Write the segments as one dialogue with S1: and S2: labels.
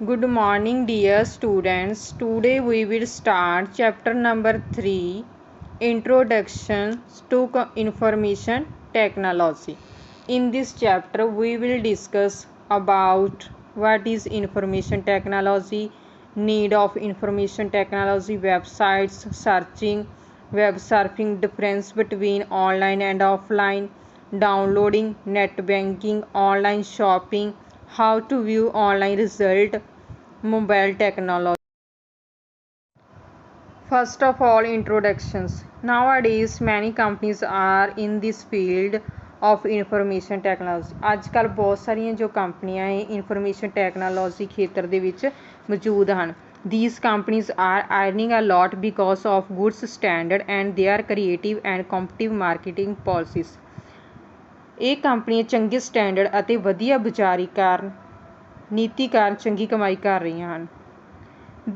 S1: Good morning, dear students. Today we will start chapter number 3, Introduction to Information Technology. In this chapter, we will discuss about what is information technology, need of information technology, websites, searching, web surfing, difference between online and offline, downloading, net banking, online shopping, how to view online result, mobile technology. First of all, introductions. Nowadays, many companies are in this field of information technology. ਅੱਜ ਕੱਲ੍ਹ ਬਹੁਤ ਸਾਰੀਆਂ ਜੋ ਕੰਪਨੀਆਂ ਹੈ information technology ਖੇਤਰ ਦੇ ਵਿੱਚ ਮੌਜੂਦ ਹਨ. These companies are earning a lot because of good standard and their creative and competitive marketing policies. ਇਹ ਕੰਪਨੀਆਂ ਚੰਗੇ ਸਟੈਂਡਰਡ ਅਤੇ ਵਧੀਆ ਵਿਚਾਰੀ ਕਾਰਨ ਨੀਤੀ ਕਾਰਨ ਚੰਗੀ ਕਮਾਈ ਕਰ ਰਹੀਆਂ ਹਨ.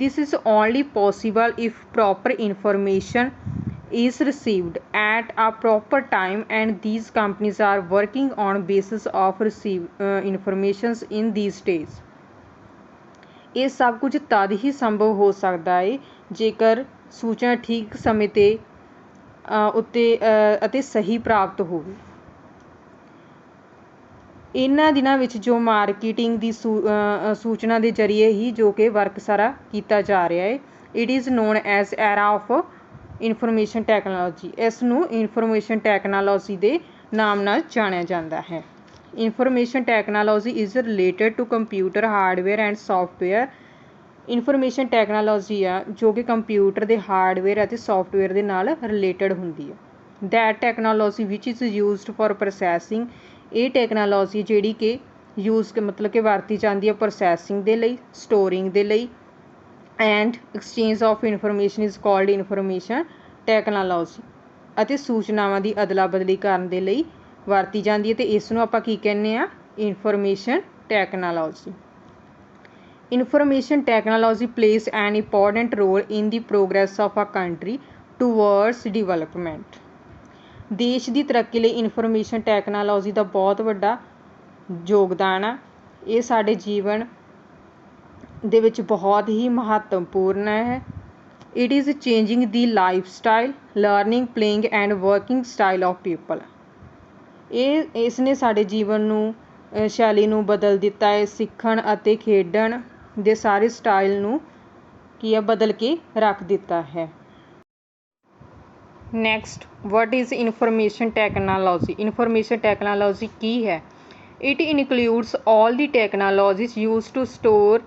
S1: This is only possible if proper information is received at a proper time, and these companies are working on basis of informations in these days. ਇਹ ਸਭ ਕੁਝ ਤਦ ਹੀ ਸੰਭਵ ਹੋ ਸਕਦਾ ਹੈ ਜੇਕਰ ਸੂਚਨਾ ਠੀਕ ਸਮੇਂ ਤੇ ਉੱਤੇ ਅਤੇ ਸਹੀ ਪ੍ਰਾਪਤ ਹੋਵੇ. ਇਹਨਾਂ ਦਿਨਾਂ ਵਿੱਚ ਜੋ ਮਾਰਕੀਟਿੰਗ ਦੀ ਸੂਚਨਾ ਦੇ ਜ਼ਰੀਏ ਹੀ ਜੋ ਕਿ ਵਰਕ ਸਾਰਾ ਕੀਤਾ ਜਾ ਰਿਹਾ ਹੈ. It is known as era of information technology. ਇਸ ਨੂੰ ਇਨਫੋਰਮੇਸ਼ਨ ਟੈਕਨੋਲੋਜੀ ਦੇ ਨਾਮ ਨਾਲ ਜਾਣਿਆ ਜਾਂਦਾ ਹੈ. Information technology is related to computer hardware and software. Information technology ਆ ਜੋ ਕਿ ਕੰਪਿਊਟਰ ਦੇ ਹਾਰਡਵੇਅਰ ਅਤੇ ਸੋਫਟਵੇਅਰ ਦੇ ਨਾਲ ਰਿਲੇਟਡ ਹੁੰਦੀ ਹੈ. That technology which is used for processing. ਇਹ ਟੈਕਨੋਲੋਜੀ ਜਿਹੜੀ ਕਿ ਮਤਲਬ ਕਿ ਵਰਤੀ ਜਾਂਦੀ ਹੈ ਪ੍ਰੋਸੈਸਿੰਗ ਦੇ ਲਈ, ਸਟੋਰਿੰਗ ਦੇ ਲਈ, and exchange of information is called information technology. ਅਤੇ ਸੂਚਨਾਵਾਂ ਦੀ ਅਦਲਾ ਬਦਲੀ ਕਰਨ ਦੇ ਲਈ ਵਰਤੀ ਜਾਂਦੀ ਹੈ ਅਤੇ ਇਸ ਨੂੰ ਆਪਾਂ ਕੀ ਕਹਿੰਦੇ ਹਾਂ? Information technology. Information technology plays an important role in the progress of a country towards development. ਦੇਸ਼ ਦੀ ਤਰੱਕੀ ਲਈ ਇਨਫੋਰਮੇਸ਼ਨ ਟੈਕਨੋਲੋਜੀ ਦਾ ਬਹੁਤ ਵੱਡਾ ਯੋਗਦਾਨ ਆ. ਇਹ ਸਾਡੇ ਜੀਵਨ ਦੇ ਵਿੱਚ ਬਹੁਤ ਹੀ ਮਹੱਤਵਪੂਰਨ ਹੈ. It is changing the life style, learning, playing and working style of people. ਇਸ ਨੇ ਸਾਡੇ ਜੀਵਨ ਨੂੰ ਸ਼ੈਲੀ ਨੂੰ ਬਦਲ ਦਿੱਤਾ ਹੈ. ਸਿੱਖਣ ਅਤੇ ਖੇਡਣ ਦੇ ਸਾਰੇ ਸਟਾਈਲ ਨੂੰ ਕੀ ਆ ਬਦਲ ਕੇ ਰੱਖ ਦਿੱਤਾ ਹੈ. Next, what is information technology? Information technology ਕੀ ਹੈ? It includes all the technologies used to store,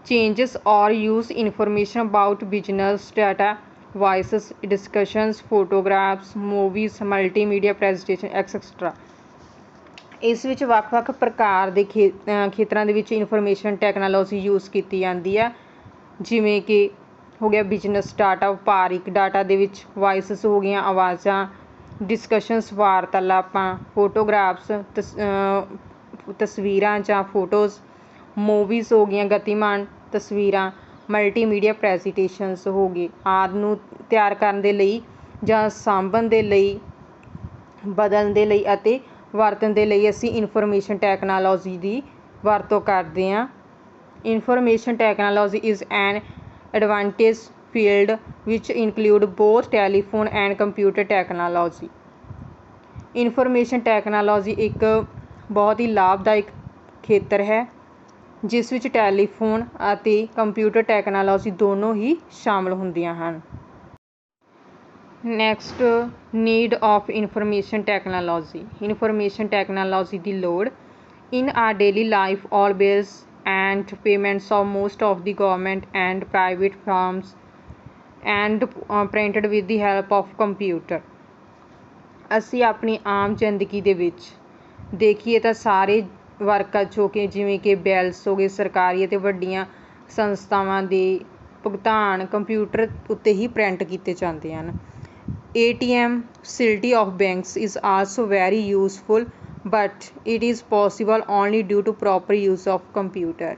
S1: changes or use information about business, data, voices, discussions, photographs, movies, multimedia presentation, etc. ਇਸ ਵਿੱਚ ਵੱਖ-ਵੱਖ ਪ੍ਰਕਾਰ ਦੇ ਖੇਤਰਾਂ ਦੇ ਵਿੱਚ ਇਨਫੋਰਮੇਸ਼ਨ ਟੈਕਨੋਲੋਜੀ ਯੂਜ਼ ਕੀਤੀ ਜਾਂਦੀ ਆ. ਜਿਵੇਂ ਕਿ ਹੋ ਗਿਆ ਬਿਜ਼ਨਸ ਡਾਟਾ, ਵਪਾਰਿਕ ਡਾਟਾ ਦੇ ਵਿੱਚ ਵਾਇਸਸ ਹੋ ਗਈਆਂ, ਆਵਾਜ਼ਾਂ, ਡਿਸਕਸ਼ਨਸ ਵਾਰਤਾਲਾਪਾਂ, ਫੋਟੋਗ੍ਰਾਫਸ ਤਸਵੀਰਾਂ ਜਾਂ ਫੋਟੋਜ਼, ਮੂਵੀਜ਼ ਹੋ ਗਈਆਂ ਗਤੀਮਾਨ ਤਸਵੀਰਾਂ, ਮਲਟੀਮੀਡੀਆ ਪ੍ਰੈਜੈਂਟੇਸ਼ਨਸ ਹੋ ਗਏ. ਆਦਿ ਨੂੰ ਤਿਆਰ ਕਰਨ ਦੇ ਲਈ ਜਾਂ ਸਾਂਭਣ ਦੇ ਲਈ, ਬਦਲਣ ਦੇ ਲਈ ਅਤੇ ਵਰਤਣ ਦੇ ਲਈ ਅਸੀਂ ਇਨਫੋਰਮੇਸ਼ਨ ਟੈਕਨੋਲੋਜੀ ਦੀ ਵਰਤੋਂ ਕਰਦੇ ਹਾਂ. Information technology is an advantage field which include both telephone and computer technology. Information technology ਇੱਕ ਬਹੁਤ ਹੀ ਲਾਭਦਾਇਕ ਖੇਤਰ ਹੈ ਜਿਸ ਵਿੱਚ ਟੈਲੀਫੋਨ ਅਤੇ ਕੰਪਿਊਟਰ ਟੈਕਨੋਲੋਜੀ ਦੋਨੋਂ ਹੀ ਸ਼ਾਮਲ ਹੁੰਦੀਆਂ ਹਨ. Next, need of information technology. Information technology ਦੀ ਲੋੜ in our daily life always and payments of most of the government and private firms and printed with the help of computer. ਅਸੀਂ ਆਪਣੀ ਆਮ ਜ਼ਿੰਦਗੀ ਦੇ ਵਿੱਚ ਦੇਖੀਏ ਤਾਂ ਸਾਰੇ ਵਰਕ ਜੋ ਕਿ ਜਿਵੇਂ ਕਿ ਬਿਲਸ ਹੋ ਗਏ, ਸਰਕਾਰੀ ਅਤੇ ਵੱਡੀਆਂ ਸੰਸਥਾਵਾਂ ਦੇ ਭੁਗਤਾਨ ਕੰਪਿਊਟਰ ਉੱਤੇ ਹੀ ਪ੍ਰਿੰਟ ਕੀਤੇ ਜਾਂਦੇ ਹਨ. ATM facility of banks is also very useful, but it is possible only due to proper use of computer.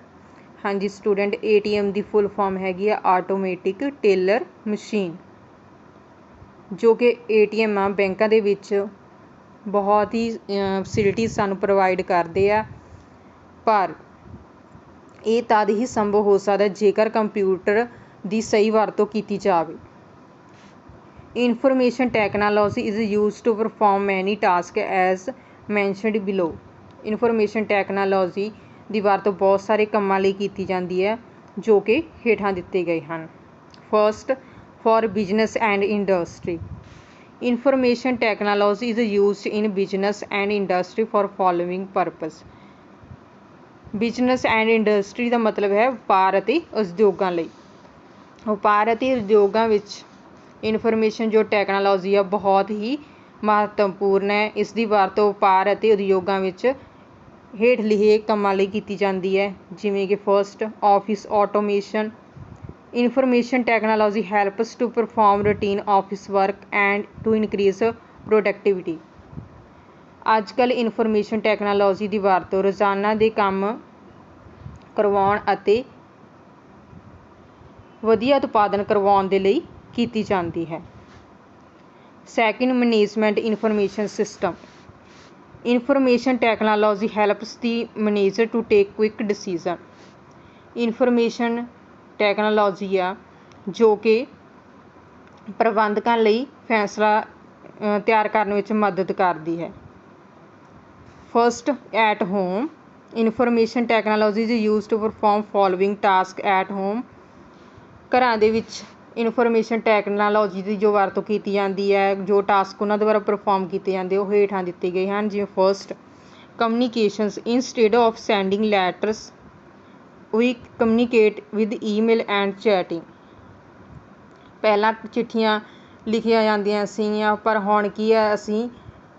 S1: ਹਾਂਜੀ ਸਟੂਡੈਂਟ, ATM ਦੀ ਫੁੱਲ ਫਾਰਮ ਹੈਗੀ ਆ ਆਟੋਮੈਟਿਕ ਟੇਲਰ ਮਸ਼ੀਨ, ਜੋ ਕਿ ATM ਆ ਬੈਂਕਾਂ ਦੇ ਵਿੱਚ ਬਹੁਤ ਹੀ ਫੈਸਿਲਿਟੀਜ਼ ਸਾਨੂੰ ਪ੍ਰੋਵਾਈਡ ਕਰਦੇ ਆ. ਪਰ ਇਹ ਤਦ ਹੀ ਸੰਭਵ ਹੋ ਸਕਦਾ ਜੇਕਰ ਕੰਪਿਊਟਰ ਦੀ ਸਹੀ ਵਰਤੋਂ ਕੀਤੀ ਜਾਵੇ। Information technology is used to perform many task as mentioned below. Information technology ਦੀ ਵਰਤੋਂ ਬਹੁਤ ਸਾਰੇ ਕੰਮਾਂ ਲਈ ਕੀਤੀ ਜਾਂਦੀ ਹੈ ਜੋ ਕਿ ਹੇਠਾਂ ਦਿੱਤੇ ਗਏ ਹਨ। First, for business and industry. Information technology is used in business and industry for following purpose. Business and industry ਦਾ ਮਤਲਬ ਹੈ ਵਪਾਰ ਅਤੇ ਉਦਯੋਗਾਂ ਲਈ। ਵਪਾਰ ਅਤੇ ਉਦਯੋਗਾਂ ਵਿੱਚ ਇਨਫੋਰਮੇਸ਼ਨ ਜੋ ਟੈਕਨਾਲੋਜੀ ਆ ਬਹੁਤ ਹੀ ਮਹੱਤਵਪੂਰਨ ਹੈ। ਇਸ ਦੀ ਵਰਤੋਂ ਵਪਾਰ ਅਤੇ ਉਦਯੋਗਾਂ ਵਿੱਚ ਹੇਠ ਲਿਖੇ ਕੰਮਾਂ ਲਈ ਕੀਤੀ ਜਾਂਦੀ ਹੈ, ਜਿਵੇਂ ਕਿ first, office automation. Information technology helps to perform routine office work and to increase productivity. ਅੱਜ ਕੱਲ੍ਹ ਇਨਫੋਰਮੇਸ਼ਨ ਟੈਕਨਾਲੋਜੀ ਦੀ ਵਰਤੋਂ ਰੋਜ਼ਾਨਾ ਦੇ ਕੰਮ ਕਰਵਾਉਣ ਅਤੇ ਵਧੀਆ ਉਤਪਾਦਨ ਕਰਵਾਉਣ ਦੇ ਲਈ ਕੀਤੀ ਜਾਂਦੀ ਹੈ। Second, management information system. Information technology helps the manager to take quick decision. Information technology ਆ ਜੋ ਕਿ ਪ੍ਰਬੰਧਕਾਂ ਲਈ ਫੈਸਲਾ ਤਿਆਰ ਕਰਨ ਵਿੱਚ ਮਦਦ ਕਰਦੀ ਹੈ। First, at home. Information technology is used to perform following task at home. ਘਰਾਂ ਦੇ ਵਿੱਚ ਇਨਫੋਰਮੇਸ਼ਨ ਟੈਕਨਾਲੋਜੀ ਦੀ ਜੋ ਵਰਤੋਂ ਕੀਤੀ ਜਾਂਦੀ ਹੈ, ਜੋ ਟਾਸਕ ਉਹਨਾਂ ਦੁਆਰਾ ਪਰਫੋਰਮ ਕੀਤੇ ਜਾਂਦੇ ਉਹ ਹੇਠਾਂ ਦਿੱਤੇ ਗਏ ਹਨ, ਜਿਵੇਂ first, communications. Instead of sending letters we communicate with email and chatting. ਪਹਿਲਾਂ ਚਿੱਠੀਆਂ ਲਿਖੀਆਂ ਜਾਂਦੀਆਂ ਸੀਗੀਆਂ, ਪਰ ਹੁਣ ਕੀ ਹੈ, ਅਸੀਂ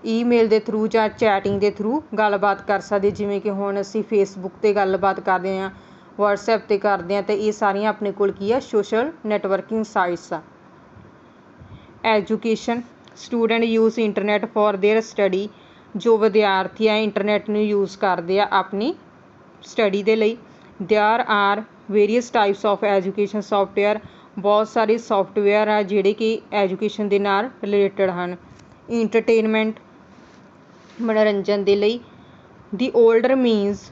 S1: ਈਮੇਲ ਦੇ ਥਰੂ ਜਾਂ ਚੈਟਿੰਗ ਦੇ ਥਰੂ ਗੱਲਬਾਤ ਕਰ ਸਕਦੇ। ਜਿਵੇਂ ਕਿ ਹੁਣ ਅਸੀਂ ਫੇਸਬੁੱਕ 'ਤੇ ਗੱਲਬਾਤ ਕਰਦੇ ਹਾਂ, ਵਟਸਐਪ 'ਤੇ ਕਰਦੇ ਹਾਂ, ਅਤੇ ਇਹ ਸਾਰੀਆਂ ਆਪਣੇ ਕੋਲ ਕੀ ਆ, ਸੋਸ਼ਲ ਨੈਟਵਰਕਿੰਗ ਸਾਈਟਸ ਆ। Education. Student use internet for their study. ਜੋ ਵਿਦਿਆਰਥੀ ਆ ਇੰਟਰਨੈਟ ਨੂੰ ਯੂਜ਼ ਕਰਦੇ ਆ ਆਪਣੀ ਸਟੱਡੀ ਦੇ ਲਈ। There are various types of education software. ਬਹੁਤ ਸਾਰੇ ਸੋਫਟਵੇਅਰ ਆ ਜਿਹੜੇ ਕਿ ਐਜੂਕੇਸ਼ਨ ਦੇ ਨਾਲ ਰਿਲੇਟਡ ਹਨ। ਇੰਟਰਟੇਨਮੈਂਟ, ਮਨੋਰੰਜਨ ਦੇ ਲਈ। ਦੀ ਓਲਡਰ means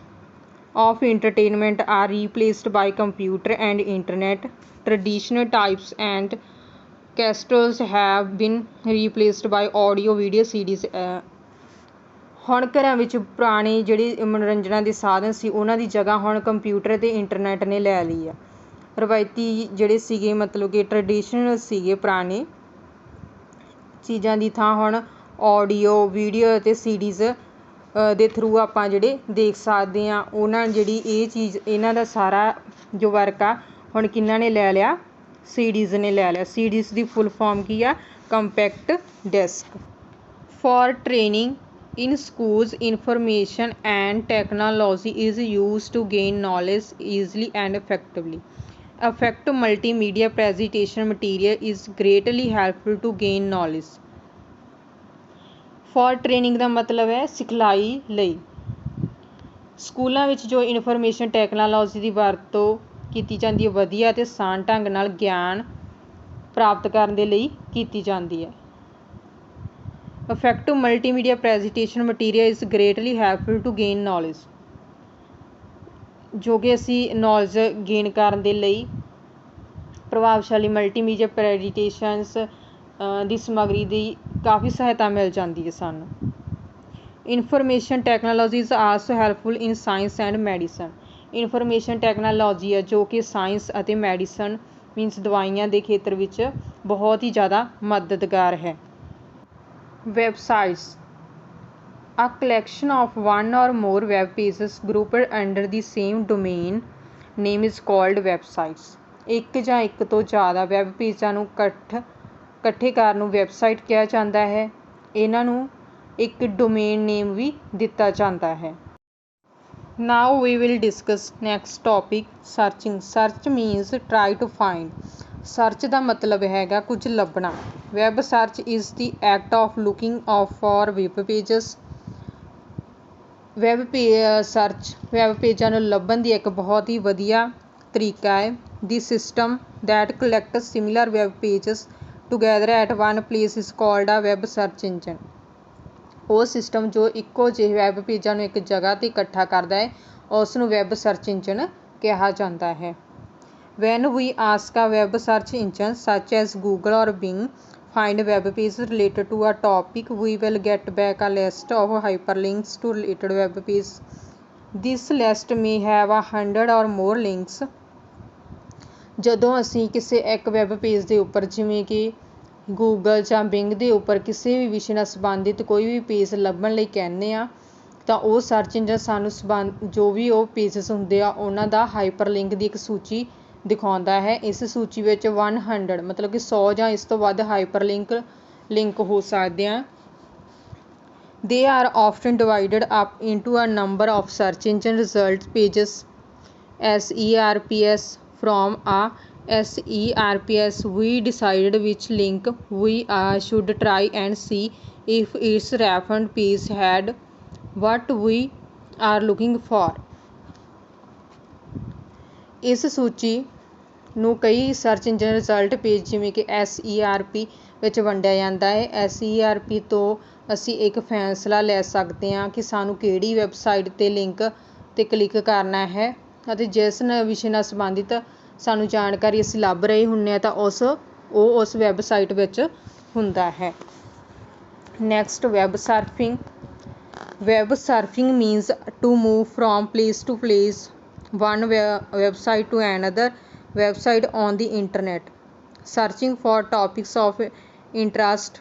S1: of entertainment are replaced by computer and internet. Traditional types and castles have been replaced by audio video CDs. ਹੁਣ ਘਰਾਂ ਵਿੱਚ ਪੁਰਾਣੇ ਜਿਹੜੇ ਮਨੋਰੰਜਨਾਂ ਦੇ ਸਾਧਨ ਸੀ ਉਹਨਾਂ ਦੀ ਜਗ੍ਹਾ ਹੁਣ ਕੰਪਿਊਟਰ ਅਤੇ ਇੰਟਰਨੈਟ ਨੇ ਲੈ ਲਈ ਆ। ਰਵਾਇਤੀ ਜਿਹੜੇ ਸੀਗੇ ਮਤਲਬ ਕਿ ਟਰਡੀਸ਼ਨਲ ਸੀਗੇ ਪੁਰਾਣੇ ਚੀਜ਼ਾਂ ਦੀ ਥਾਂ ਹੁਣ ਆਡੀਓ ਵੀਡੀਓ ਅਤੇ ਸੀਡੀਜ਼ ਦੇ ਥਰੂ ਆਪਾਂ ਜਿਹੜੇ ਦੇਖ ਸਕਦੇ ਹਾਂ। ਉਹਨਾਂ ਜਿਹੜੀ ਇਹ ਚੀਜ਼ ਇਹਨਾਂ ਦਾ ਸਾਰਾ ਜੋ ਵਰਕ ਆ ਹੁਣ ਕਿਹਨਾਂ ਨੇ ਲੈ ਲਿਆ, ਸੀਡੀਜ਼ ਨੇ ਲੈ ਲਿਆ। ਸੀਡੀਜ਼ ਦੀ ਫੁੱਲ ਫਾਰਮ ਕੀ ਆ, compact disc. For training in schools information and technology is used to gain knowledge easily and effectively. effective multimedia presentation material is greatly helpful to gain knowledge. For training ਦਾ ਮਤਲਬ ਹੈ ਸਿਖਲਾਈ ਲਈ। ਸਕੂਲਾਂ ਵਿੱਚ ਜੋ ਇਨਫੋਰਮੇਸ਼ਨ ਟੈਕਨਾਲੋਜੀ ਦੀ ਵਰਤੋਂ ਕੀਤੀ ਜਾਂਦੀ ਹੈ ਵਧੀਆ ਅਤੇ ਆਸਾਨ ਢੰਗ ਨਾਲ ਗਿਆਨ ਪ੍ਰਾਪਤ ਕਰਨ ਦੇ ਲਈ ਕੀਤੀ ਜਾਂਦੀ ਹੈ। effective multimedia presentation material is greatly helpful to gain knowledge। ਜੋ ਕਿ ਅਸੀਂ ਨੌਲੇਜ ਗੇਨ ਕਰਨ ਦੇ ਲਈ ਪ੍ਰਭਾਵਸ਼ਾਲੀ ਮਲਟੀਮੀਡੀਆ ਪ੍ਰੈਜੈਂਟੇਸ਼ਨਸ ਦੀ ਸਮੱਗਰੀ ਦੀ ਕਾਫੀ ਸਹਾਇਤਾ ਮਿਲ ਜਾਂਦੀ ਹੈ ਸਾਨੂੰ। Information technology is also helpful in science and medicine. Information technology ਹੈ ਜੋ ਕਿ ਸਾਇੰਸ ਅਤੇ ਮੈਡੀਸਨ ਮੀਨਸ ਦਵਾਈਆਂ ਦੇ ਖੇਤਰ ਵਿੱਚ ਬਹੁਤ ਹੀ ਜ਼ਿਆਦਾ ਮਦਦਗਾਰ ਹੈ। Websites. A collection of one or more web pages grouped under the same domain name is called websites। ਇੱਕ ਜਾਂ ਇੱਕ ਤੋਂ ਜ਼ਿਆਦਾ ਵੈਬ ਪੇਜਾਂ ਨੂੰ ਇਕੱਠੇ ਕਰਨ ਨੂੰ ਵੈਬਸਾਈਟ ਕਿਹਾ ਜਾਂਦਾ ਹੈ। ਇਹਨਾਂ ਨੂੰ ਇੱਕ ਡੋਮੇਨ ਨੇਮ ਵੀ ਦਿੱਤਾ ਜਾਂਦਾ ਹੈ। Now we will discuss next topic, searching। Search means try to find। Search ਦਾ ਮਤਲਬ ਹੈਗਾ ਕੁਝ ਲੱਭਣਾ। Web search is the act of looking for web pages। Search web ਪੇਜਾਂ ਨੂੰ ਲੱਭਣ ਦੀ ਇੱਕ ਬਹੁਤ ਹੀ ਵਧੀਆ ਤਰੀਕਾ ਹੈ। ਦੀ system that collect similar web pages together at one place is called ਆ ਵੈਬ ਸਰਚ ਇੰਜਨ। ਉਹ ਸਿਸਟਮ ਜੋ ਇੱਕੋ ਜਿਹੇ ਵੈਬ ਪੇਜਾਂ ਨੂੰ ਇੱਕ ਜਗ੍ਹਾ 'ਤੇ ਇਕੱਠਾ ਕਰਦਾ ਹੈ ਉਸ ਨੂੰ ਵੈਬ ਸਰਚ ਇੰਜਨ ਕਿਹਾ ਜਾਂਦਾ ਹੈ। When we ask a web search engine such as Google or Bing find web pages related to a topic, we will get back a list of hyperlinks to related web pages. This list may have 100 or more links. ਜਦੋਂ ਅਸੀਂ ਕਿਸੇ ਇੱਕ web page ਦੇ ਉੱਪਰ ਜਿਵੇਂ ਕਿ Google ਜਾਂ being ਦੇ ਉੱਪਰ ਕਿਸੇ ਵੀ ਵਿਸ਼ੇ ਨਾਲ ਸੰਬੰਧਿਤ ਕੋਈ ਵੀ ਪੇਜ ਲੱਭਣ ਲਈ ਕਹਿੰਦੇ ਆ ਤਾਂ ਉਹ ਸਰਚ ਇੰਜਨ ਸਾਨੂੰ ਜੋ ਵੀ ਉਹ ਪੇਜਸ ਹੁੰਦੇ ਆ ਉਹਨਾਂ ਦਾ ਹਾਈਪਰਲਿੰਕ ਦੀ ਇੱਕ ਸੂਚੀ ਦਿਖਾਉਂਦਾ ਹੈ। ਇਸ ਸੂਚੀ ਵਿੱਚ 100 ਮਤਲਬ ਕਿ 100 ਜਾਂ ਇਸ ਤੋਂ ਵੱਧ ਹਾਈਪਰਲਿੰਕ ਹੋ ਸਕਦੇ ਆ। They are often divided up into a number of search engine result pages SERPs. From a SERPs we decided which link we should try and see if its reference page had what we are looking for. ਇਸ ਸੂਚੀ ਨੂੰ ਕਈ search engine result page ਜਿਵੇਂ ਕਿ SERP ਵਿੱਚ ਵੰਡਿਆ ਜਾਂਦਾ ਹੈ। SERP ਤੋਂ ਅਸੀਂ ਇੱਕ ਫੈਸਲਾ ਲੈ ਸਕਦੇ ਹਾਂ ਕਿ ਸਾਨੂੰ ਕਿਹੜੀ ਵੈਬਸਾਈਟ 'ਤੇ ਲਿੰਕ 'ਤੇ ਕਲਿੱਕ ਕਰਨਾ ਹੈ ਅਤੇ ਜਿਸ ਵਿਸ਼ੇ ਨਾਲ ਸੰਬੰਧਿਤ ਸਾਨੂੰ ਜਾਣਕਾਰੀ ਅਸੀਂ ਲੱਭ ਰਹੇ ਹੁੰਦੇ ਹਾਂ ਤਾਂ ਉਸ ਵੈਬਸਾਈਟ ਵਿੱਚ ਹੁੰਦਾ ਹੈ। Next web surfing. Web surfing means to move from place to place one website to another website on the internet searching for topics of interest.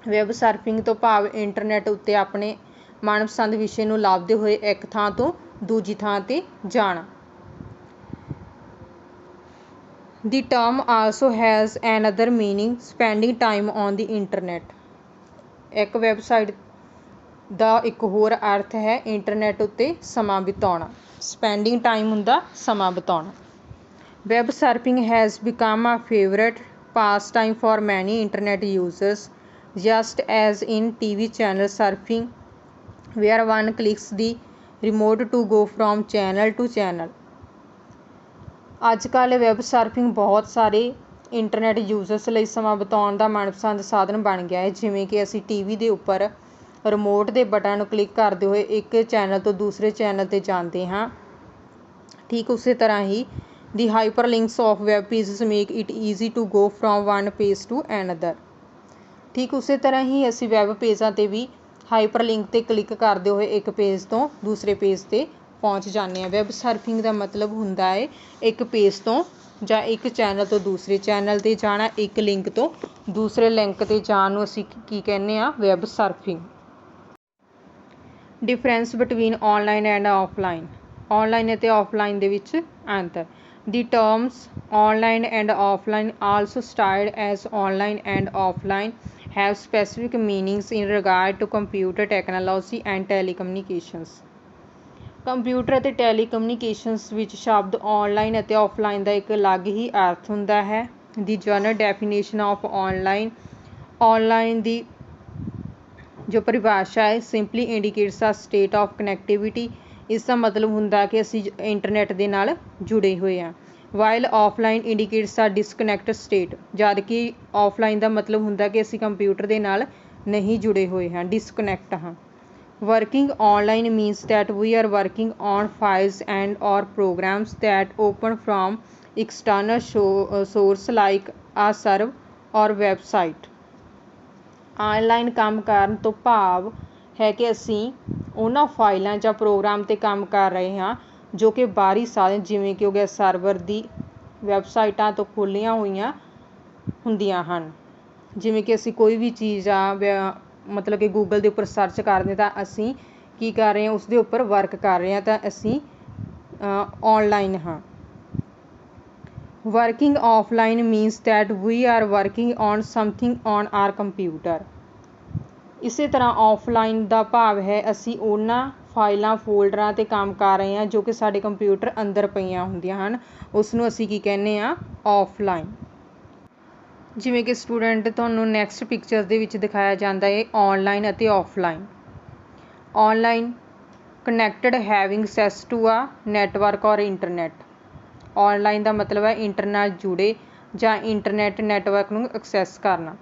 S1: Web surfing ਤੋਂ ਭਾਵ ਇੰਟਰਨੈਟ ਉੱਤੇ ਆਪਣੇ ਮਨਪਸੰਦ ਵਿਸ਼ੇ ਨੂੰ ਲੱਭਦੇ ਹੋਏ ਇੱਕ ਥਾਂ ਤੋਂ ਦੂਜੀ ਥਾਂ 'ਤੇ ਜਾਣਾ। The term also has another meaning spending time on the internet. ਇੱਕ ਵੈਬਸਾਈਟ ਦਾ ਇੱਕ ਹੋਰ ਅਰਥ ਹੈ ਇੰਟਰਨੈਟ ਉੱਤੇ ਸਮਾਂ ਬਿਤਾਉਣਾ। ਸਪੈਂਡਿੰਗ ਟਾਈਮ ਹੁੰਦਾ ਸਮਾਂ ਬਿਤਾਉਣਾ। Web surfing has become a favourite pastime for many internet users just as in TV channel surfing where one clicks the remote to go from channel to channel. ਅੱਜ ਕੱਲ੍ਹ web surfing ਬਹੁਤ ਸਾਰੇ internet users ਲਈ ਸਮਾਂ ਬਿਤਾਉਣ ਦਾ ਮਨਪਸੰਦ ਸਾਧਨ ਬਣ ਗਿਆ ਹੈ। ਜਿਵੇਂ ਕਿ ਅਸੀਂ TV ਦੇ ਉੱਪਰ ਰਿਮੋਟ ਦੇ ਬਟਨ ਨੂੰ ਕਲਿੱਕ ਕਰਦੇ ਹੋਏ ਇੱਕ ਚੈਨਲ ਤੋਂ ਦੂਸਰੇ ਚੈਨਲ 'ਤੇ ਜਾਂਦੇ ਹਾਂ। ਠੀਕ ਉਸੇ ਤਰ੍ਹਾਂ ਹੀ the hyperlinks of web pages make it easy to go from one page to another. ਠੀਕ ਉਸੇ ਤਰ੍ਹਾਂ ਹੀ ਅਸੀਂ ਵੈਬ ਪੇਜਾਂ 'ਤੇ ਵੀ ਹਾਈਪਰਲਿੰਕ 'ਤੇ ਕਲਿੱਕ ਕਰਦੇ ਹੋਏ ਇੱਕ ਪੇਜ ਤੋਂ ਦੂਸਰੇ ਪੇਜ 'ਤੇ ਪਹੁੰਚ ਜਾਂਦੇ ਹਾਂ। ਵੈਬ ਸਰਫਿੰਗ ਦਾ ਮਤਲਬ ਹੁੰਦਾ ਹੈ ਇੱਕ ਪੇਜ ਤੋਂ ਜਾਂ ਇੱਕ ਚੈਨਲ ਤੋਂ ਦੂਸਰੇ ਚੈਨਲ 'ਤੇ ਜਾਣਾ, ਇੱਕ ਲਿੰਕ ਤੋਂ ਦੂਸਰੇ ਲਿੰਕ 'ਤੇ ਜਾਣ ਨੂੰ ਅਸੀਂ ਕੀ ਕਹਿੰਦੇ ਹਾਂ, web surfing. Difference between online and offline. Online ਅਤੇ ਔਫਲਾਈਨ ਦੇ ਵਿੱਚ ਅੰਤਰ। The terms online and offline also styled as online and offline have specific meanings in regard to computer technology and telecommunications. Computer ਅਤੇ ਟੈਲੀਕਮਿਊਨੀਕੇਸ਼ਨਸ ਵਿੱਚ ਸ਼ਬਦ online ਅਤੇ offline ਦਾ ਇੱਕ ਅਲੱਗ ਹੀ ਅਰਥ ਹੁੰਦਾ ਹੈ। The general definition of online. Online ਦੀ ਜੋ ਪਰਿਭਾਸ਼ਾ ਹੈ simply indicates a state of connectivity. ਇਸ ਦਾ ਮਤਲਬ ਹੁੰਦਾ ਕਿ ਅਸੀਂ ਇੰਟਰਨੈਟ ਦੇ ਨਾਲ ਜੁੜੇ ਹੋਏ ਹਾਂ। ਵਾਈਲ ਔਫਲਾਈਨ ਇੰਡੀਕੇਟਸ ਅ ਡਿਸਕਨੈਕਟ ਸਟੇਟ। ਜਦ ਕਿ ਔਫਲਾਈਨ ਦਾ ਮਤਲਬ ਹੁੰਦਾ ਕਿ ਅਸੀਂ ਕੰਪਿਊਟਰ ਦੇ ਨਾਲ ਨਹੀਂ ਜੁੜੇ ਹੋਏ ਹਾਂ, ਡਿਸਕਨੈਕਟ ਹਾਂ। Working online means that we are working on files and or programs that open from external source like a server or website. Online ਕੰਮ ਕਰਨ ਤੋਂ ਭਾਵ ਹੈ ਕਿ ਅਸੀਂ ਉਹਨਾਂ ਫਾਈਲਾਂ ਜਾਂ ਪ੍ਰੋਗਰਾਮ 'ਤੇ ਕੰਮ ਕਰ ਰਹੇ ਹਾਂ ਜੋ ਕਿ ਬਾਹਰੀ ਸਾਧਨ ਜਿਵੇਂ ਕਿ ਹੋ ਗਿਆ ਸਰਵਰ ਦੀ ਵੈਬਸਾਈਟਾਂ ਤੋਂ ਖੋਲ੍ਹੀਆਂ ਹੋਈਆਂ ਹੁੰਦੀਆਂ ਹਨ। ਜਿਵੇਂ ਕਿ ਅਸੀਂ ਕੋਈ ਵੀ ਚੀਜ਼ ਆ ਮਤਲਬ ਕਿ ਗੂਗਲ ਦੇ ਉੱਪਰ ਸਰਚ ਕਰਦੇ ਤਾਂ ਅਸੀਂ ਕੀ ਕਰ ਰਹੇ ਹਾਂ, ਉਸ ਦੇ ਉੱਪਰ ਵਰਕ ਕਰ ਰਹੇ ਹਾਂ ਤਾਂ ਅਸੀਂ ਔਨਲਾਈਨ ਹਾਂ। Working offline means that we are working on something on our computer. ਇਸੇ ਤਰ੍ਹਾਂ ਔਫਲਾਈਨ ਦਾ ਭਾਵ ਹੈ ਅਸੀਂ ਉਹਨਾਂ ਫਾਈਲਾਂ ਫੋਲਡਰਾਂ 'ਤੇ ਕੰਮ ਕਰ ਰਹੇ ਹਾਂ ਜੋ ਕਿ ਸਾਡੇ ਕੰਪਿਊਟਰ ਅੰਦਰ ਪਈਆਂ ਹੁੰਦੀਆਂ ਹਨ, ਉਸ ਨੂੰ ਅਸੀਂ ਕੀ ਕਹਿੰਦੇ ਹਾਂ, ਔਫਲਾਈਨ। ਜਿਵੇਂ ਕਿ ਸਟੂਡੈਂਟ ਤੁਹਾਨੂੰ ਨੈਕਸਟ ਪਿਕਚਰ ਦੇ ਵਿੱਚ ਦਿਖਾਇਆ ਜਾਂਦਾ ਹੈ ਔਨਲਾਈਨ ਅਤੇ offline. Online connected having access to a network or internet. Online ਦਾ ਮਤਲਬ ਹੈ ਇੰਟਰਨੈਟ ਨਾਲ ਜੁੜੇ ਜਾਂ ਇੰਟਰਨੈਟ ਨੈਟਵਰਕ ਨੂੰ ਐਕਸੈਸ ਕਰਨਾ।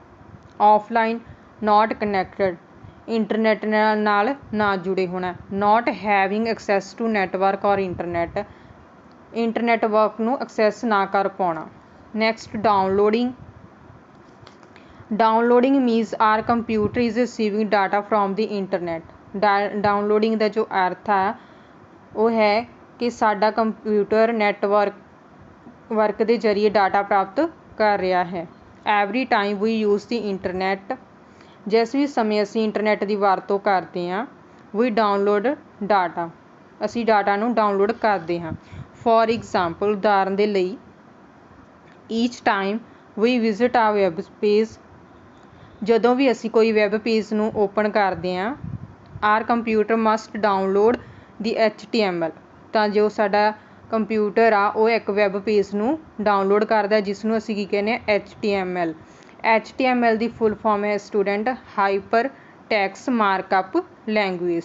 S1: ਔਫਲਾਈਨ ਨਾਟ ਕਨੈਕਟਡ ਇੰਟਰਨੈਟ ਨਾਲ ਨਾ ਜੁੜੇ ਹੋਣਾ। Not having access to network or internet internetwork ਨੂੰ ਐਕਸੈਸ ਨਾ ਕਰ ਪਾਉਣਾ। Next downloading means our computer is receiving data from the internet. Downloading ਦਾ ਜੋ ਅਰਥ ਆ ਉਹ ਹੈ ਕਿ ਸਾਡਾ ਕੰਪਿਊਟਰ ਨੈਟਵਰਕ ਦੇ ਜ਼ਰੀਏ ਡਾਟਾ ਪ੍ਰਾਪਤ ਕਰ ਰਿਹਾ ਹੈ। Every time we use the internet, ਜਿਸ ਵੀ ਸਮੇਂ ਅਸੀਂ ਇੰਟਰਨੈਟ ਦੀ ਵਰਤੋਂ ਕਰਦੇ ਹਾਂ, ਵੀ ਡਾਊਨਲੋਡ ਡਾਟਾ, ਅਸੀਂ ਡਾਟਾ ਨੂੰ ਡਾਊਨਲੋਡ ਕਰਦੇ ਹਾਂ। ਫੋਰ ਐਗਜ਼ਾਮਪਲ, ਉਦਾਹਰਨ ਦੇ ਲਈ, each time we visit a web page, ਜਦੋਂ ਵੀ ਅਸੀਂ ਕੋਈ ਵੈਬ ਪੇਜ ਨੂੰ ਓਪਨ ਕਰਦੇ ਹਾਂ, ਆਰ ਕੰਪਿਊਟਰ ਮਸਟ ਡਾਊਨਲੋਡ ਦੀ HTML, ਤਾਂ ਜੋ ਸਾਡਾ ਕੰਪਿਊਟਰ ਆ ਉਹ ਇੱਕ ਵੈਬ ਪੇਜ ਨੂੰ ਡਾਊਨਲੋਡ ਕਰਦਾ, ਜਿਸ ਨੂੰ ਅਸੀਂ ਕੀ ਕਹਿੰਦੇ ਹਾਂ, HTML। HTML ਦੀ ਫੁੱਲ ਫਾਰਮ ਹੈ student hypertext markup language.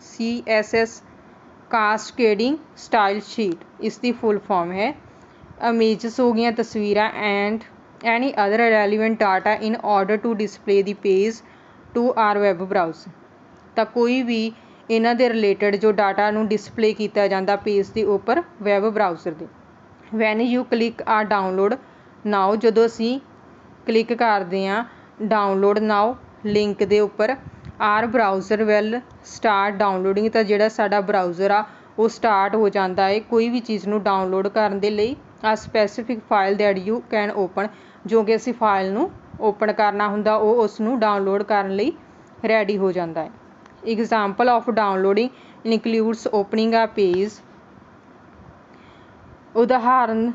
S1: CSS cascading style sheet ਇਸ ਦੀ ਫੁੱਲ ਫਾਰਮ ਹੈ। ਇਮੇਜਸ ਹੋ ਗਈਆਂ, ਤਸਵੀਰਾਂ, and any other relevant data in order to display the page to our web browser. ਤਾਂ ਕੋਈ ਵੀ ਇਹਨਾਂ ਦੇ ਰਿਲੇਟਡ ਜੋ ਡਾਟਾ ਨੂੰ ਡਿਸਪਲੇ ਕੀਤਾ ਜਾਂਦਾ ਪੇਜ ਦੇ ਉੱਪਰ ਵੈਬ ਬਰਾਊਜ਼ਰ ਦੇ। ਵੈਨ ਯੂ ਕਲਿੱਕ ਆ ਡਾਊਨਲੋਡ ਨਾਓ, ਜਦੋਂ ਅਸੀਂ ਕਲਿੱਕ ਕਰਦੇ ਹਾਂ ਡਾਊਨਲੋਡ ਨਾਓ ਲਿੰਕ ਦੇ ਉੱਪਰ, our browser will start downloading, ਤਾਂ ਜਿਹੜਾ ਸਾਡਾ ਬਰਾਊਜ਼ਰ ਆ ਉਹ ਸਟਾਰਟ ਹੋ ਜਾਂਦਾ ਹੈ ਕੋਈ ਵੀ ਚੀਜ਼ ਨੂੰ ਡਾਊਨਲੋਡ ਕਰਨ ਦੇ ਲਈ। ਆ specific file that you can open, ਜੋ ਕਿ ਅਸੀਂ ਫਾਈਲ ਨੂੰ ਓਪਨ ਕਰਨਾ ਹੁੰਦਾ ਉਹ ਉਸ ਨੂੰ ਡਾਊਨਲੋਡ ਕਰਨ ਲਈ ਰੈਡੀ ਹੋ ਜਾਂਦਾ ਹੈ। Example of downloading includes opening ਆ ਪੇਜ। ਉਦਾਹਰਨ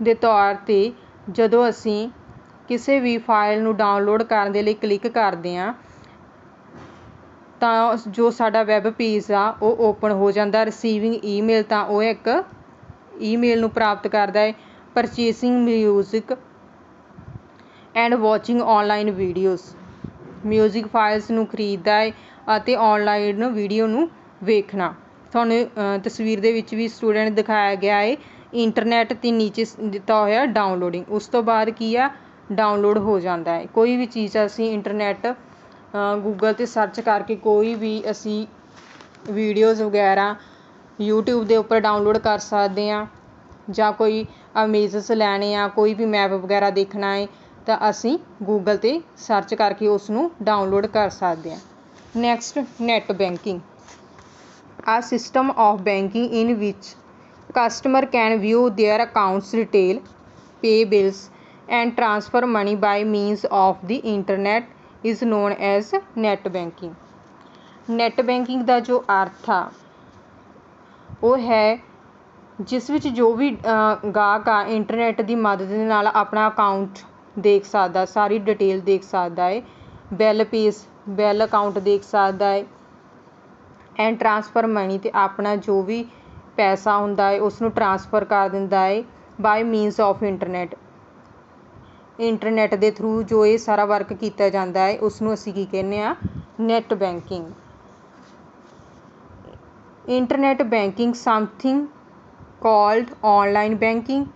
S1: ਦੇ ਤੌਰ 'ਤੇ ਜਦੋਂ ਅਸੀਂ ਕਿਸੇ ਵੀ ਫਾਈਲ ਨੂੰ ਡਾਊਨਲੋਡ ਕਰਨ ਦੇ ਲਈ ਕਲਿੱਕ ਕਰਦੇ ਹਾਂ ਤਾਂ ਜੋ ਸਾਡਾ ਵੈਬ ਪੇਜ ਆ ਉਹ ਓਪਨ ਹੋ ਜਾਂਦਾ। ਰਿਸੀਵਿੰਗ ਈਮੇਲ, ਤਾਂ ਉਹ ਇੱਕ ਈਮੇਲ ਨੂੰ ਪ੍ਰਾਪਤ ਕਰਦਾ ਹੈ। Purchasing music and watching online videos, music files ਨੂੰ ਖਰੀਦਦਾ ਹੈ ਅਤੇ ਔਨਲਾਈਨ ਵੀਡੀਓ ਨੂੰ ਵੇਖਣਾ। ਤੁਹਾਨੂੰ ਤਸਵੀਰ ਦੇ ਵਿੱਚ ਵੀ ਸਟੂਡੈਂਟ ਦਿਖਾਇਆ ਗਿਆ ਹੈ ਇੰਟਰਨੈਟ, ਅਤੇ ਨੀਚੇ ਦਿੱਤਾ ਹੋਇਆ ਡਾਊਨਲੋਡਿੰਗ। ਉਸ ਤੋਂ ਬਾਅਦ ਕੀ ਆ, ਡਾਊਨਲੋਡ ਹੋ ਜਾਂਦਾ ਹੈ ਕੋਈ ਵੀ ਚੀਜ਼। ਅਸੀਂ ਇੰਟਰਨੈਟ ਗੂਗਲ 'ਤੇ ਸਰਚ ਕਰਕੇ ਕੋਈ ਵੀ ਅਸੀਂ ਵੀਡੀਓਜ਼ ਵਗੈਰਾ YouTube ਦੇ ਉੱਪਰ ਡਾਊਨਲੋਡ ਕਰ ਸਕਦੇ ਹਾਂ, ਜਾਂ ਕੋਈ ਇਮੇਜਸ ਲੈਣੇ ਆ, ਕੋਈ ਵੀ ਮੈਪ ਵਗੈਰਾ ਦੇਖਣਾ ਹੈ ਤਾਂ ਅਸੀਂ ਗੂਗਲ 'ਤੇ ਸਰਚ ਕਰਕੇ ਉਸ ਨੂੰ ਡਾਊਨਲੋਡ ਕਰ ਸਕਦੇ ਹਾਂ। Next, net banking a system of banking in which customer can view their accounts detail, pay bills and transfer money by means of the internet is known as net banking. Net banking ਦਾ ਜੋ ਅਰਥ ਆ ਉਹ ਹੈ ਜਿਸ ਵਿੱਚ ਜੋ ਵੀ ਗਾਹਕ ਆ ਇੰਟਰਨੈਟ ਦੀ ਮਦਦ ਦੇ ਨਾਲ ਆਪਣਾ ਅਕਾਊਂਟ ਦੇਖ ਸਕਦਾ, ਸਾਰੀ ਡਿਟੇਲ ਦੇਖ ਸਕਦਾ ਹੈ, ਬਿੱਲ ਅਕਾਊਂਟ ਦੇਖ ਸਕਦਾ ਹੈ, ਐਂਡ ਟ੍ਰਾਂਸਫਰ ਮਨੀ, ਅਤੇ ਆਪਣਾ ਜੋ ਵੀ ਪੈਸਾ ਹੁੰਦਾ ਹੈ ਉਸ ਨੂੰ ਟ੍ਰਾਂਸਫਰ ਕਰ ਦਿੰਦਾ ਹੈ ਬਾਈ ਮੀਨਸ ਆਫ ਇੰਟਰਨੈਟ। ਇੰਟਰਨੈਟ ਦੇ ਥਰੂ ਜੋ ਇਹ ਸਾਰਾ ਵਰਕ ਕੀਤਾ ਜਾਂਦਾ ਹੈ ਉਸ ਨੂੰ ਅਸੀਂ ਕੀ ਕਹਿੰਦੇ ਹਾਂ, net banking. Internet banking something called online banking.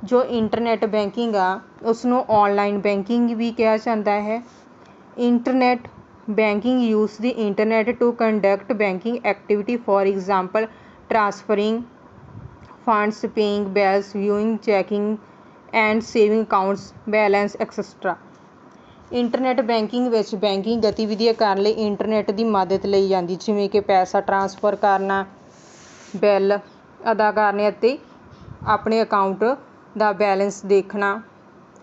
S1: ਜੋ ਇੰਟਰਨੈਟ ਬੈਂਕਿੰਗ ਆ ਉਸ ਨੂੰ ਔਨਲਾਈਨ ਬੈਂਕਿੰਗ ਵੀ ਕਿਹਾ ਜਾਂਦਾ ਹੈ। Internet banking use the internet to conduct banking activity, for example transferring funds, paying bills, viewing, checking and saving accounts balance et cetera. Internet banking ਵਿੱਚ banking ਗਤੀਵਿਧੀਆਂ ਕਰਨ ਲਈ ਇੰਟਰਨੈਟ ਦੀ ਮਦਦ ਲਈ ਜਾਂਦੀ, ਜਿਵੇਂ ਕਿ ਪੈਸਾ ਟ੍ਰਾਂਸਫਰ ਕਰਨਾ, ਬਿੱਲ ਅਦਾ ਕਰਨੇ ਅਤੇ ਆਪਣੇ ਅਕਾਊਂਟ ਦਾ ਬੈਲੈਂਸ ਦੇਖਣਾ।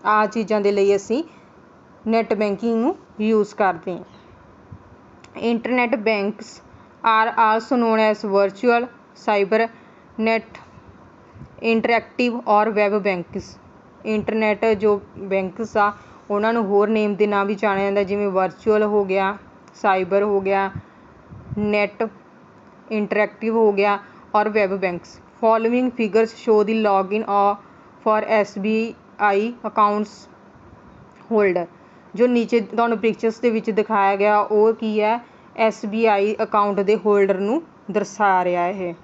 S1: ਆਹ ਚੀਜ਼ਾਂ ਦੇ ਲਈ ਅਸੀਂ ਨੈੱਟ ਬੈਂਕਿੰਗ ਨੂੰ ਯੂਜ਼ ਕਰਦੇ ਹਾਂ। Internet banks are also non as virtual, cyber net, interactive ਔਰ ਵੈਬ ਬੈਂਕਸ। ਇੰਟਰਨੈਟ ਜੋ ਬੈਂਕਸ ਆ ਉਹਨਾਂ ਨੂੰ ਹੋਰ ਨੇਮ ਦੇ ਨਾਲ ਵੀ ਜਾਣਿਆ ਜਾਂਦਾ, ਜਿਵੇਂ ਵਰਚੁਅਲ ਹੋ ਗਿਆ, ਸਾਈਬਰ ਹੋ ਗਿਆ, ਨੈੱਟ, ਇੰਟਰੈਕਟਿਵ ਹੋ ਗਿਆ or web banks. Following figures show the login for SBI accounts holder. ਜੋ ਨੀਚੇ ਤੁਹਾਨੂੰ ਪਿਕਚਰਸ ਦੇ ਵਿੱਚ ਦਿਖਾਇਆ ਗਿਆ ਉਹ ਕੀ ਹੈ, SBI ਅਕਾਊਂਟ ਦੇ ਹੋਲਡਰ ਨੂੰ ਦਰਸਾ ਰਿਹਾ ਇਹ।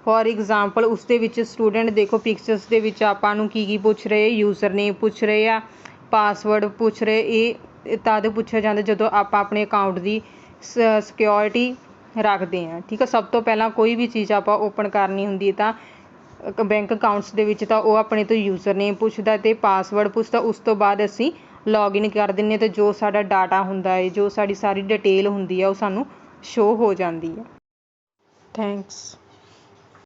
S1: ਫੋਰ ਐਗਜ਼ਾਮਪਲ ਉਸ ਦੇ ਵਿੱਚ ਸਟੂਡੈਂਟ ਦੇਖੋ ਪਿਕਚਰਸ ਦੇ ਵਿੱਚ ਆਪਾਂ ਨੂੰ ਕੀ ਪੁੱਛ ਰਹੇ, ਯੂਜ਼ਰ ਨੇਮ ਪੁੱਛ ਰਹੇ ਆ, ਪਾਸਵਰਡ ਪੁੱਛ ਰਹੇ। ਇਹ ਤਦ ਪੁੱਛਿਆ ਜਾਂਦਾ ਜਦੋਂ ਆਪਾਂ ਆਪਣੇ ਅਕਾਊਂਟ ਦੀ ਸਿਕਿਉਰਿਟੀ ਰੱਖਦੇ ਹਾਂ। ਠੀਕ ਆ, ਸਭ ਤੋਂ ਪਹਿਲਾਂ ਕੋਈ ਵੀ ਚੀਜ਼ ਆਪਾਂ ਓਪਨ ਕਰਨੀ ਹੁੰਦੀ ਤਾਂ ਬੈਂਕ ਅਕਾਊਂਟਸ ਦੇ ਵਿੱਚ ਤਾਂ ਉਹ ਆਪਣੇ ਤੋਂ ਯੂਜ਼ਰ ਨੇਮ ਪੁੱਛਦਾ ਅਤੇ ਪਾਸਵਰਡ ਪੁੱਛਦਾ। ਉਸ ਤੋਂ ਬਾਅਦ ਅਸੀਂ ਲੌਗਇਨ ਕਰ ਦਿੰਦੇ ਅਤੇ ਜੋ ਸਾਡਾ ਡਾਟਾ ਹੁੰਦਾ ਹੈ, ਜੋ ਸਾਡੀ ਸਾਰੀ ਡਿਟੇਲ ਹੁੰਦੀ ਹੈ, ਉਹ ਸਾਨੂੰ ਸ਼ੋ ਹੋ ਜਾਂਦੀ ਹੈ। ਥੈਂਕਸ।